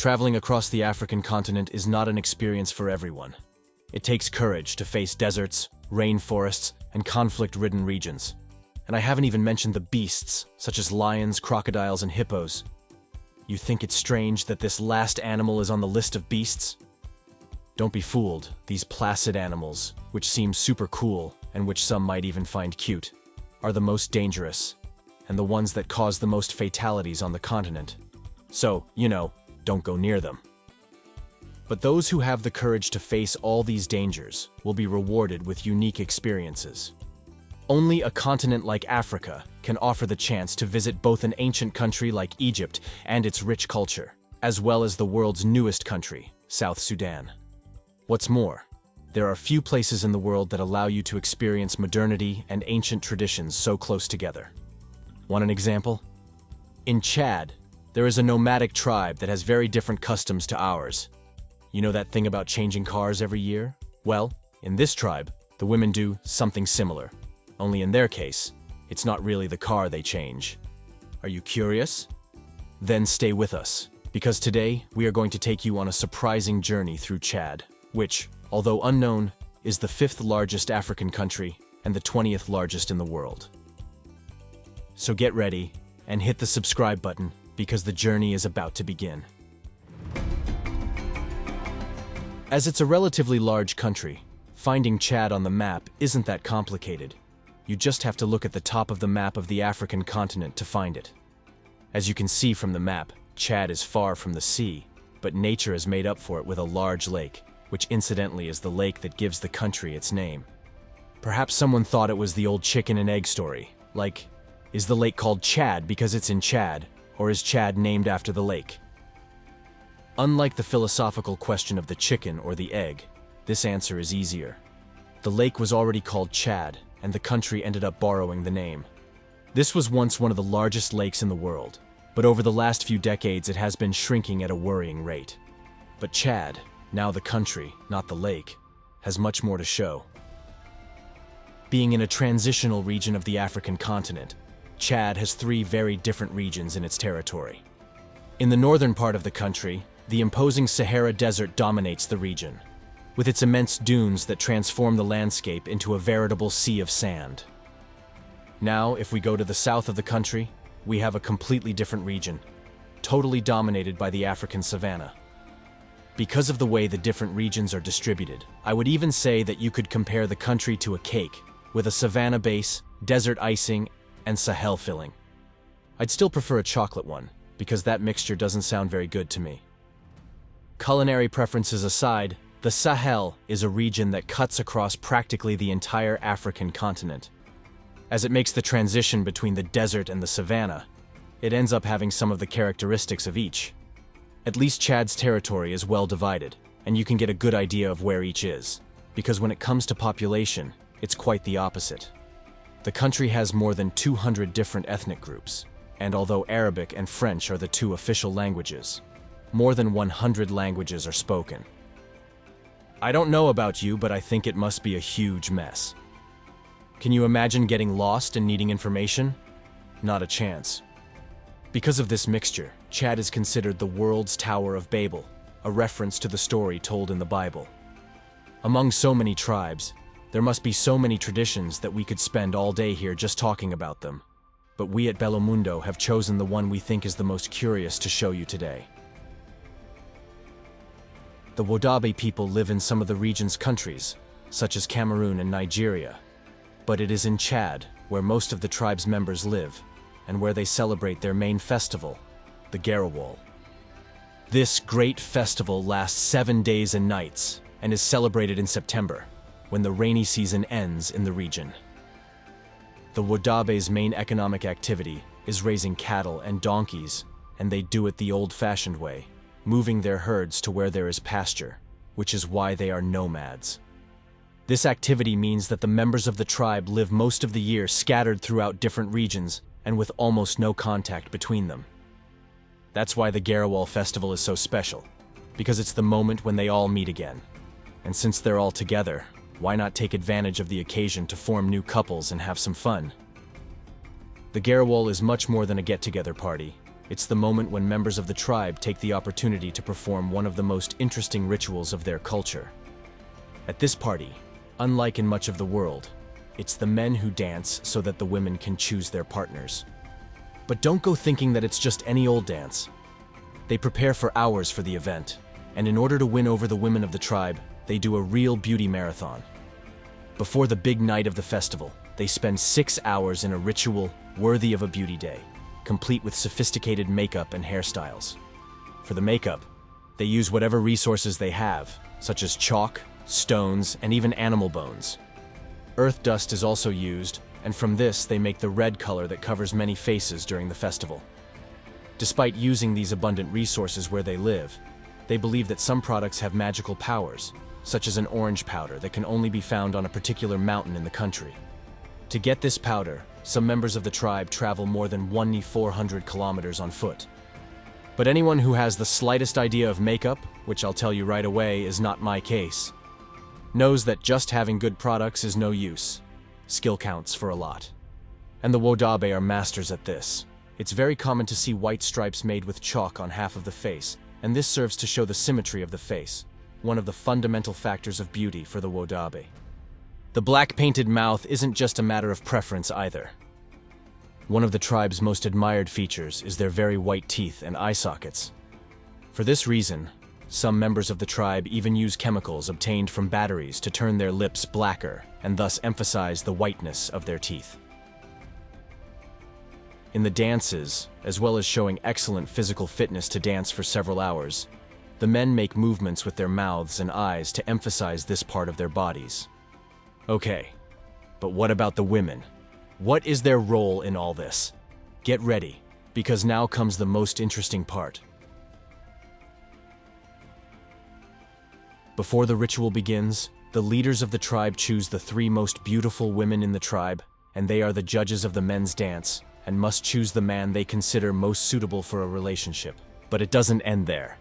Traveling across the African continent is not an experience for everyone. It takes courage to face deserts, rainforests, and conflict-ridden regions. And I haven't even mentioned the beasts, such as lions, crocodiles, and hippos. You think it's strange that this last animal is on the list of beasts? Don't be fooled. These placid animals, which seem super cool and which some might even find cute, are the most dangerous and the ones that cause the most fatalities on the continent. So, don't go near them. But those who have the courage to face all these dangers will be rewarded with unique experiences. Only a continent like Africa can offer the chance to visit both an ancient country like Egypt and its rich culture, as well as the world's newest country, South Sudan. What's more, there are few places in the world that allow you to experience modernity and ancient traditions so close together. Want an example? In Chad, there is a nomadic tribe that has very different customs to ours. You know that thing about changing cars every year? Well, in this tribe, the women do something similar. Only in their case, it's not really the car they change. Are you curious? Then stay with us, because today we are going to take you on a surprising journey through Chad, which, although unknown, is the 5th largest African country and the 20th largest in the world. So get ready and hit the subscribe button because the journey is about to begin. As it's a relatively large country, finding Chad on the map isn't that complicated. You just have to look at the top of the map of the African continent to find it. As you can see from the map, Chad is far from the sea, but nature has made up for it with a large lake, which incidentally is the lake that gives the country its name. Perhaps someone thought it was the old chicken and egg story, like, is the lake called Chad because it's in Chad, or is Chad named after the lake? Unlike the philosophical question of the chicken or the egg, this answer is easier. The lake was already called Chad, and the country ended up borrowing the name. This was once one of the largest lakes in the world, but over the last few decades it has been shrinking at a worrying rate. But Chad, now the country, not the lake, has much more to show. Being in a transitional region of the African continent, Chad has 3 very different regions in its territory. In the northern part of the country, the imposing Sahara Desert dominates the region, with its immense dunes that transform the landscape into a veritable sea of sand. Now, if we go to the south of the country, we have a completely different region, totally dominated by the African savanna. Because of the way the different regions are distributed, I would even say that you could compare the country to a cake, with a savanna base, desert icing, and Sahel filling. I'd still prefer a chocolate one, because that mixture doesn't sound very good to me. Culinary preferences aside, the Sahel is a region that cuts across practically the entire African continent. As it makes the transition between the desert and the savanna, it ends up having some of the characteristics of each. At least Chad's territory is well divided, and you can get a good idea of where each is, because when it comes to population, it's quite the opposite. The country has more than 200 different ethnic groups, and although Arabic and French are the 2 official languages, more than 100 languages are spoken. I don't know about you, but I think it must be a huge mess. Can you imagine getting lost and needing information? Not a chance. Because of this mixture, Chad is considered the world's Tower of Babel, a reference to the story told in the Bible. Among so many tribes, there must be so many traditions that we could spend all day here just talking about them. But we at Bello Mundo have chosen the one we think is the most curious to show you today. The Wodabe people live in some of the region's countries, such as Cameroon and Nigeria. But it is in Chad where most of the tribe's members live, and where they celebrate their main festival, the Garawal. This great festival lasts 7 days and nights, and is celebrated in September, when the rainy season ends in the region. The Wodabe's main economic activity is raising cattle and donkeys, and they do it the old-fashioned way, moving their herds to where there is pasture, which is why they are nomads. This activity means that the members of the tribe live most of the year scattered throughout different regions and with almost no contact between them. That's why the Garawal festival is so special, because it's the moment when they all meet again. And since they're all together, why not take advantage of the occasion to form new couples and have some fun? The Garawal is much more than a get-together party. It's the moment when members of the tribe take the opportunity to perform one of the most interesting rituals of their culture. At this party, unlike in much of the world, it's the men who dance so that the women can choose their partners. But don't go thinking that it's just any old dance. They prepare for hours for the event, and in order to win over the women of the tribe, they do a real beauty marathon. Before the big night of the festival, they spend 6 hours in a ritual worthy of a beauty day, complete with sophisticated makeup and hairstyles. For the makeup, they use whatever resources they have, such as chalk, stones, and even animal bones. Earth dust is also used, and from this they make the red color that covers many faces during the festival. Despite using these abundant resources where they live, they believe that some products have magical powers, such as an orange powder that can only be found on a particular mountain in the country. To get this powder, some members of the tribe travel more than 1,400 kilometers on foot. But anyone who has the slightest idea of makeup, which I'll tell you right away is not my case, knows that just having good products is no use. Skill counts for a lot. And the Wodabe are masters at this. It's very common to see white stripes made with chalk on half of the face, and this serves to show the symmetry of the face, one of the fundamental factors of beauty for the Wodabe. The black painted mouth isn't just a matter of preference either. One of the tribe's most admired features is their very white teeth and eye sockets. For this reason, some members of the tribe even use chemicals obtained from batteries to turn their lips blacker and thus emphasize the whiteness of their teeth. In the dances, as well as showing excellent physical fitness to dance for several hours, the men make movements with their mouths and eyes to emphasize this part of their bodies. Okay, but what about the women? What is their role in all this? Get ready, because now comes the most interesting part. Before the ritual begins, the leaders of the tribe choose the 3 most beautiful women in the tribe, and they are the judges of the men's dance, and must choose the man they consider most suitable for a relationship. But it doesn't end there.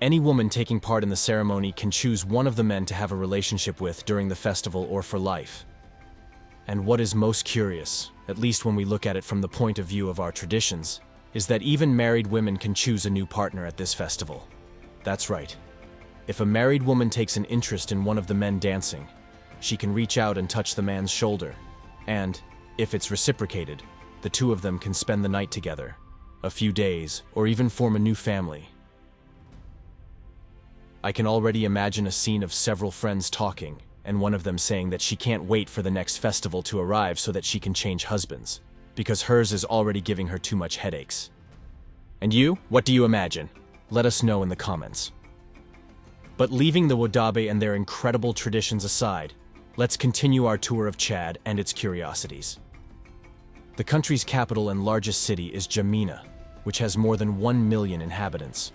Any woman taking part in the ceremony can choose one of the men to have a relationship with during the festival or for life. And what is most curious, at least when we look at it from the point of view of our traditions, is that even married women can choose a new partner at this festival. That's right. If a married woman takes an interest in one of the men dancing, she can reach out and touch the man's shoulder, and, if it's reciprocated, the two of them can spend the night together, a few days, or even form a new family. I can already imagine a scene of several friends talking, and one of them saying that she can't wait for the next festival to arrive so that she can change husbands, because hers is already giving her too much headaches. And you, what do you imagine? Let us know in the comments. But leaving the Wodabe and their incredible traditions aside, let's continue our tour of Chad and its curiosities. The country's capital and largest city is N'Djamena, which has more than 1 million inhabitants.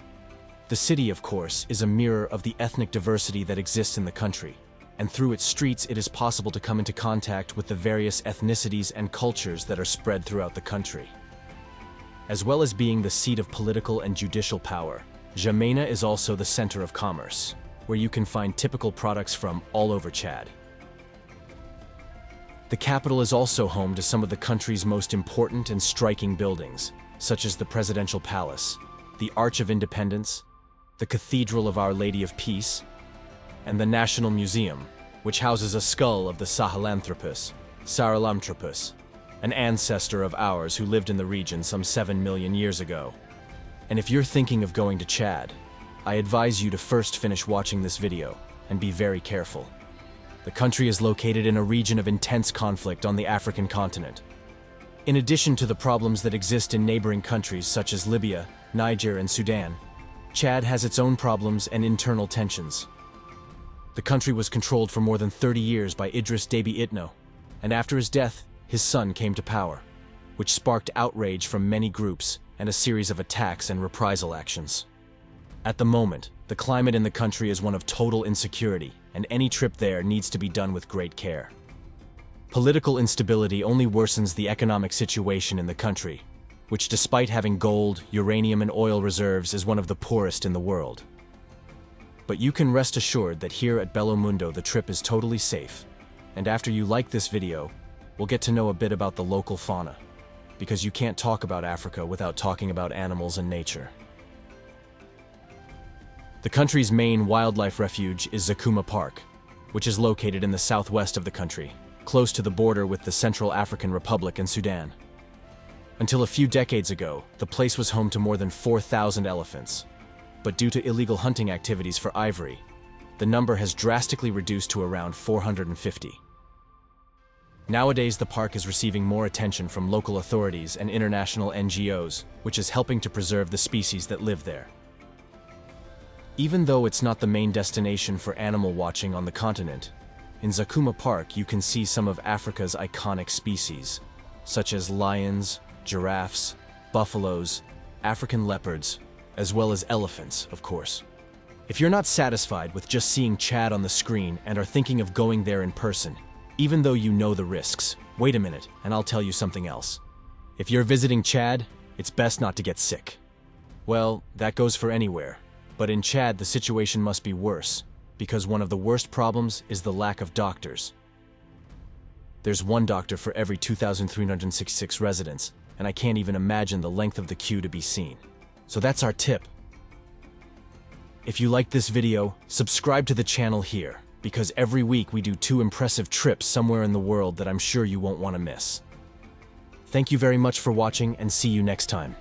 The city, of course, is a mirror of the ethnic diversity that exists in the country, and through its streets it is possible to come into contact with the various ethnicities and cultures that are spread throughout the country. As well as being the seat of political and judicial power, N'Djamena is also the center of commerce, where you can find typical products from all over Chad. The capital is also home to some of the country's most important and striking buildings, such as the Presidential Palace, the Arch of Independence, the Cathedral of Our Lady of Peace, and the National Museum, which houses a skull of the Sahelanthropus, an ancestor of ours who lived in the region some 7 million years ago. And if you're thinking of going to Chad, I advise you to first finish watching this video and be very careful. The country is located in a region of intense conflict on the African continent. In addition to the problems that exist in neighboring countries such as Libya, Niger, and Sudan, Chad has its own problems and internal tensions. The country was controlled for more than 30 years by Idris Deby Itno, and after his death, his son came to power, which sparked outrage from many groups and a series of attacks and reprisal actions. At the moment, the climate in the country is one of total insecurity, and any trip there needs to be done with great care. Political instability only worsens the economic situation in the country, which despite having gold, uranium, and oil reserves is one of the poorest in the world. But you can rest assured that here at Bello Mundo the trip is totally safe, and after you like this video, we'll get to know a bit about the local fauna. because you can't talk about Africa without talking about animals and nature. The country's main wildlife refuge is Zakuma Park, which is located in the southwest of the country, close to the border with the Central African Republic and Sudan. Until a few decades ago, the place was home to more than 4,000 elephants, but due to illegal hunting activities for ivory, the number has drastically reduced to around 450. Nowadays, the park is receiving more attention from local authorities and international NGOs, which is helping to preserve the species that live there. Even though it's not the main destination for animal watching on the continent, in Zakuma Park you can see some of Africa's iconic species, such as lions, giraffes, buffaloes, African leopards, as well as elephants, of course. If you're not satisfied with just seeing Chad on the screen and are thinking of going there in person, even though you know the risks, wait a minute and I'll tell you something else. If you're visiting Chad, it's best not to get sick. Well, that goes for anywhere. But in Chad, the situation must be worse, because one of the worst problems is the lack of doctors. There's one doctor for every 2,366 residents, and I can't even imagine the length of the queue to be seen. So that's our tip. If you liked this video, subscribe to the channel here, because every week we do 2 impressive trips somewhere in the world that I'm sure you won't want to miss. Thank you very much for watching, and see you next time.